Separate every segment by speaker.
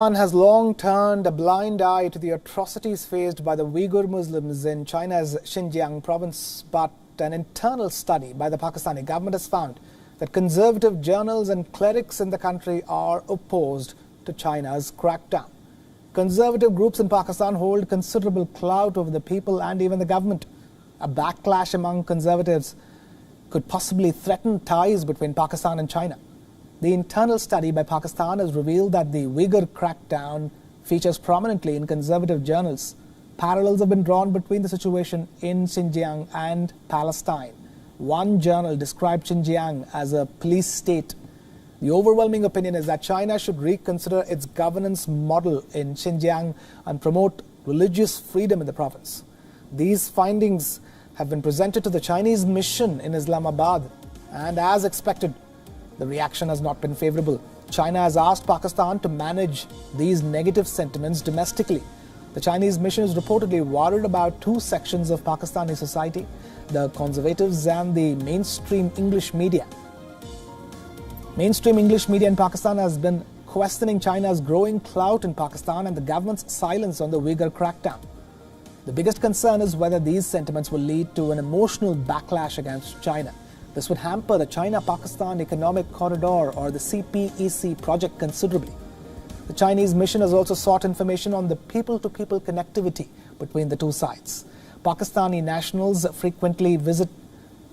Speaker 1: Pakistan has long turned a blind eye to the atrocities faced by the Uighur Muslims in China's Xinjiang province, but an internal study by the Pakistani government has found that conservative journals and clerics in the country are opposed to China's crackdown. Conservative groups in Pakistan hold considerable clout over the people and even the government. A backlash among conservatives could possibly threaten ties between Pakistan and China. The internal study by Pakistan has revealed that the Uyghur crackdown features prominently in conservative journals. Parallels have been drawn between the situation in Xinjiang and Palestine. One journal described Xinjiang as a police state. The overwhelming opinion is that China should reconsider its governance model in Xinjiang and promote religious freedom in the province. These findings have been presented to the Chinese mission in Islamabad, and as expected, the reaction has not been favorable. China has asked Pakistan to manage these negative sentiments domestically. The Chinese mission is reportedly worried about two sections of Pakistani society, the conservatives and the mainstream English media. Mainstream English media in Pakistan has been questioning China's growing clout in Pakistan and the government's silence on the Uyghur crackdown. The biggest concern is whether these sentiments will lead to an emotional backlash against China. This would hamper the China-Pakistan Economic Corridor, or the CPEC project, considerably. The Chinese mission has also sought information on the people-to-people connectivity between the two sides. Pakistani nationals frequently visit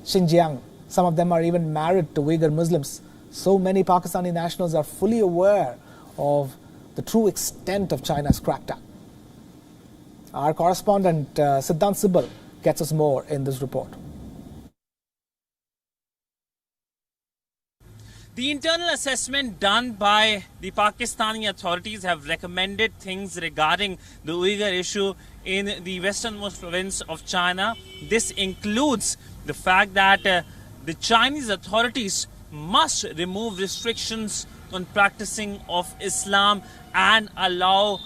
Speaker 1: Xinjiang. Some of them are even married to Uyghur Muslims. So many Pakistani nationals are fully aware of the true extent of China's crackdown. Our correspondent Siddhant Sibal gets us more in this report.
Speaker 2: The internal assessment done by the Pakistani authorities have recommended things regarding the Uyghur issue in the westernmost province of China. This includes the fact that the Chinese authorities must remove restrictions on practicing of Islam and allow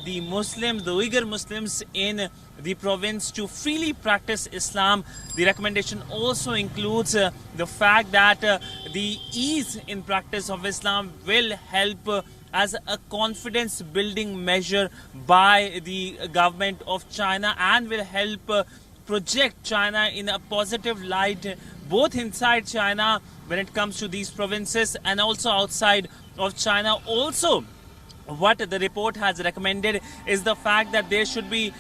Speaker 2: the Uyghur Muslims in the province to freely practice Islam. The recommendation also includes the fact that the ease in practice of Islam will help as a confidence building measure by the government of China and will help project China in a positive light both inside China when it comes to these provinces and also outside of China. Also, what the report has recommended is the fact that there should be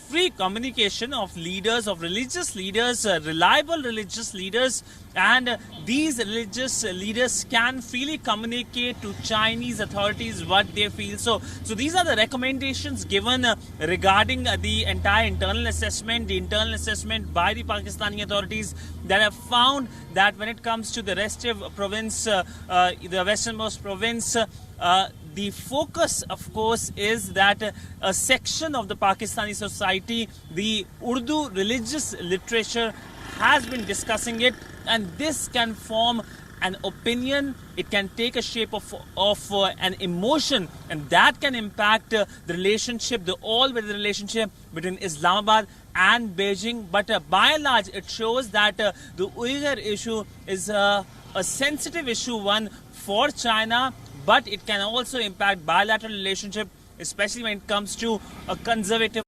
Speaker 2: free communication of leaders, of religious leaders, reliable religious leaders, and these religious leaders can freely communicate to Chinese authorities what they feel. So these are the recommendations given regarding the entire internal assessment, by the Pakistani authorities that have found that when it comes to the restive province, the westernmost province, the focus, of course, is that a section of the Pakistani society, the Urdu religious literature, has been discussing it, and this can form an opinion. It can take a shape of an emotion, and that can impact the relationship, the all-weather relationship between Islamabad and Beijing. But by and large, it shows that the Uyghur issue is a sensitive issue, one for China, but it can also impact bilateral relationship, especially when it comes to a conservative